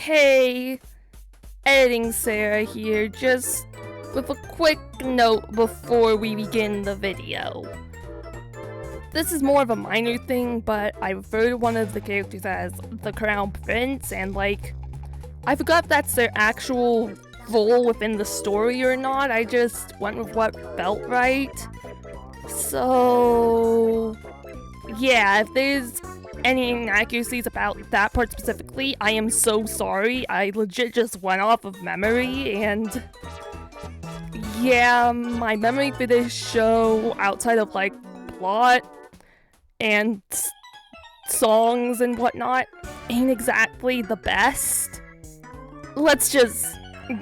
Hey, editing Sara here, just with a quick note before we begin the video. This is more of a minor thing, but I refer to one of the characters as the Crown Prince, and I forgot if that's their actual role within the story or not. I just went with what felt right. So, yeah, if there's any inaccuracies about that part specifically, I am so sorry. I legit just went off of memory, and yeah, my memory for this show, outside of plot and songs and whatnot, ain't exactly the best. Let's just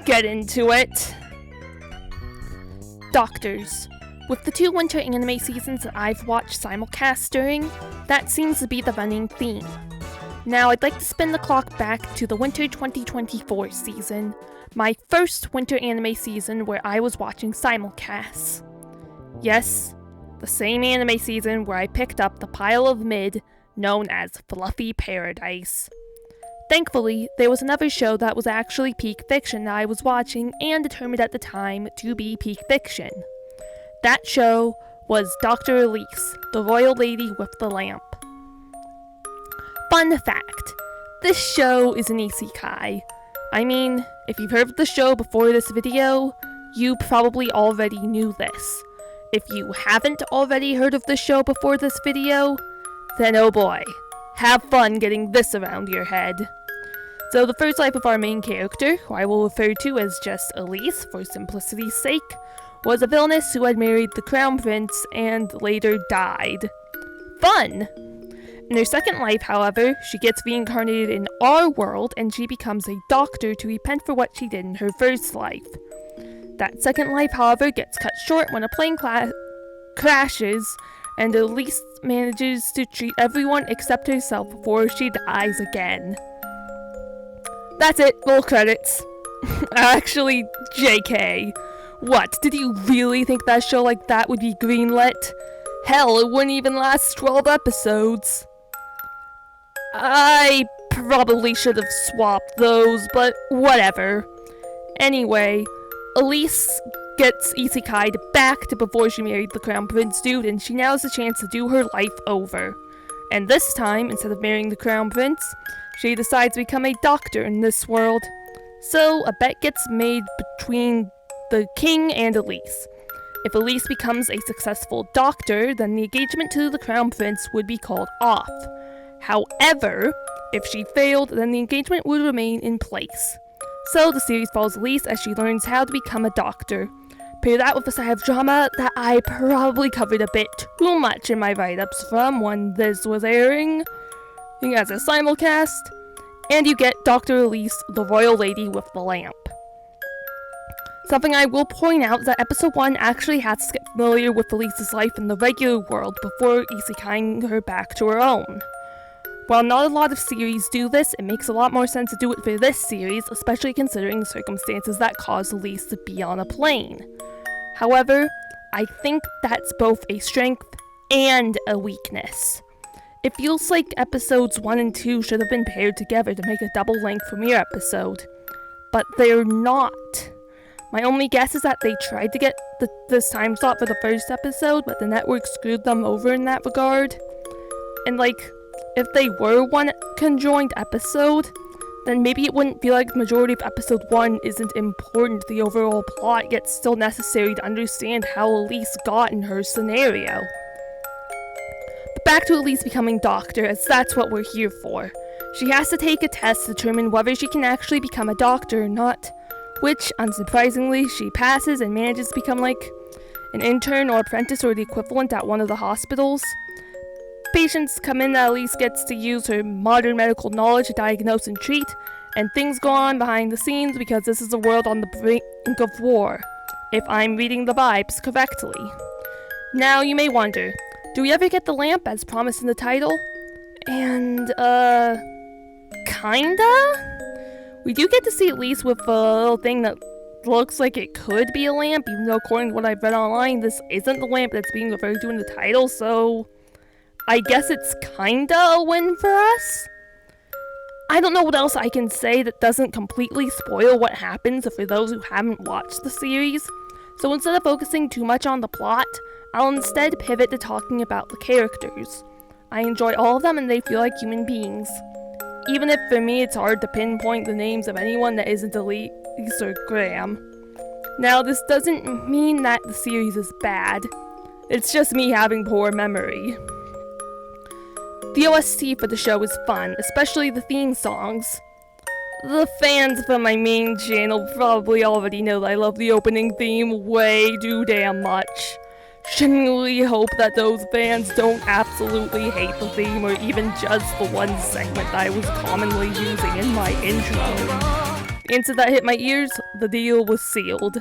get into it. Doctors. With the 2 winter anime seasons that I've watched simulcast during, that seems to be the running theme. Now I'd like to spin the clock back to the winter 2024 season, my first winter anime season where I was watching simulcasts. Yes, the same anime season where I picked up the pile of mid known as Fluffy Paradise. Thankfully, there was another show that was actually peak fiction that I was watching and determined at the time to be peak fiction. That show was Dr. Elise, the royal lady with the lamp. Fun fact, this show is an isekai. I mean, if you've heard of the show before this video, you probably already knew this. If you haven't already heard of the show before this video, then oh boy, have fun getting this around your head. So the first life of our main character, who I will refer to as just Elise for simplicity's sake, was a villainess who had married the Crown Prince and later died. Fun! In her second life, however, she gets reincarnated in our world and she becomes a doctor to repent for what she did in her first life. That second life, however, gets cut short when a plane crashes and Elise manages to treat everyone except herself before she dies again. That's it, roll credits. Actually, JK. What, did you really think that show like that would be greenlit? Hell, it wouldn't even last 12 episodes. I probably should have swapped those, but whatever. Anyway, Elise gets isekai'd back to before she married the Crown Prince dude, and she now has a chance to do her life over. And this time, instead of marrying the Crown Prince, she decides to become a doctor in this world. So, a bet gets made between the king and Elise. If Elise becomes a successful doctor, then the engagement to the Crown Prince would be called off. However, if she failed, then the engagement would remain in place. So the series follows Elise as she learns how to become a doctor. Pair that with a side of drama that I probably covered a bit too much in my write-ups from when this was airing, as a simulcast, and you get Dr. Elise, the royal lady with the lamp. Something I will point out is that episode 1 actually has to get familiar with Elise's life in the regular world before isekai'ing her back to her own. While not a lot of series do this, it makes a lot more sense to do it for this series, especially considering the circumstances that caused Elise to be on a plane. However, I think that's both a strength and a weakness. It feels like episodes 1 and 2 should have been paired together to make a double-length premiere episode, but they're not. My only guess is that they tried to get this time slot for the first episode, but the network screwed them over in that regard. And if they were one conjoined episode, then maybe it wouldn't feel like the majority of episode 1 isn't important to the overall plot, yet still necessary to understand how Elise got in her scenario. But back to Elise becoming doctor, as that's what we're here for. She has to take a test to determine whether she can actually become a doctor or not, which, unsurprisingly, she passes and manages to become an intern or apprentice or the equivalent at one of the hospitals. Patients come in that Elise gets to use her modern medical knowledge to diagnose and treat, and things go on behind the scenes because this is a world on the brink of war, if I'm reading the vibes correctly. Now, you may wonder, do we ever get the lamp as promised in the title? And, kinda? We do get to see Elise with a little thing that looks like it could be a lamp, even though according to what I've read online, this isn't the lamp that's being referred to in the title, so I guess it's kinda a win for us? I don't know what else I can say that doesn't completely spoil what happens for those who haven't watched the series, so instead of focusing too much on the plot, I'll instead pivot to talking about the characters. I enjoy all of them and they feel like human beings. Even if for me it's hard to pinpoint the names of anyone that isn't Elise or Graham. Now, this doesn't mean that the series is bad. It's just me having poor memory. The OST for the show is fun, especially the theme songs. The fans from my main channel probably already know that I love the opening theme way too damn much. Genuinely hope that those fans don't absolutely hate the theme or even judge the one segment that I was commonly using in my intro. The instant that hit my ears, the deal was sealed.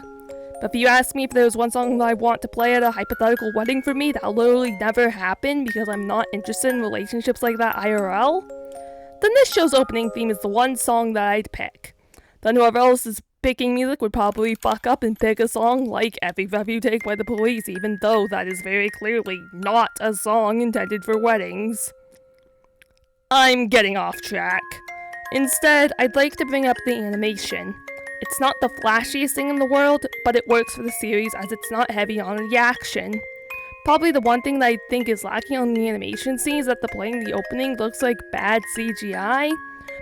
But if you ask me if there's one song that I want to play at a hypothetical wedding for me, that'll literally never happen because I'm not interested in relationships like that IRL, then this show's opening theme is the one song that I'd pick. Then whoever else is picking music would probably fuck up and pick a song like Every Breath You Take by the Police, even though that is very clearly not a song intended for weddings. I'm getting off track. Instead, I'd like to bring up the animation. It's not the flashiest thing in the world, but it works for the series as it's not heavy on the action. Probably the one thing that I think is lacking on the animation scene is that the playing the opening looks like bad CGI,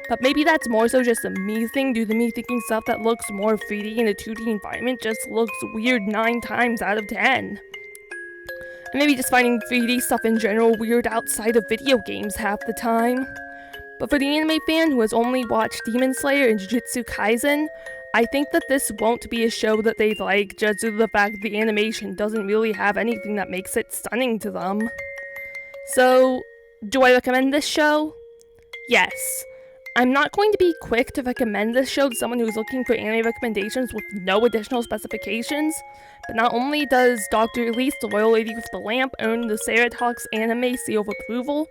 but maybe that's more so just a me thing due to me thinking stuff that looks more 3D in a 2D environment just looks weird 9 times out of 10. And maybe just finding 3D stuff in general weird outside of video games half the time. But for the anime fan who has only watched Demon Slayer and Jujutsu Kaisen, I think that this won't be a show that they'd like just due to the fact that the animation doesn't really have anything that makes it stunning to them. So, do I recommend this show? Yes. I'm not going to be quick to recommend this show to someone who's looking for anime recommendations with no additional specifications, but not only does Dr. Elise, the Royal Lady with the Lamp, earn the Sara Talks anime seal of approval,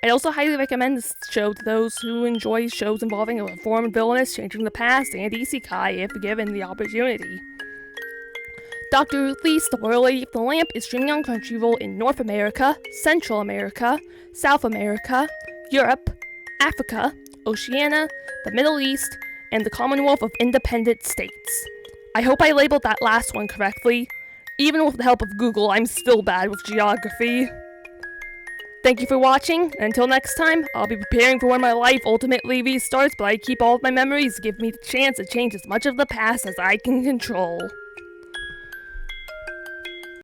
I'd also highly recommend this show to those who enjoy shows involving a reformed villainess changing the past and isekai if given the opportunity. Dr. Elise, the Royal Lady of the Lamp is streaming on Crunchyroll in North America, Central America, South America, Europe, Africa, Oceania, the Middle East, and the Commonwealth of Independent States. I hope I labeled that last one correctly. Even with the help of Google, I'm still bad with geography. Thank you for watching, and until next time, I'll be preparing for when my life ultimately restarts, but I keep all of my memories to give me the chance to change as much of the past as I can control.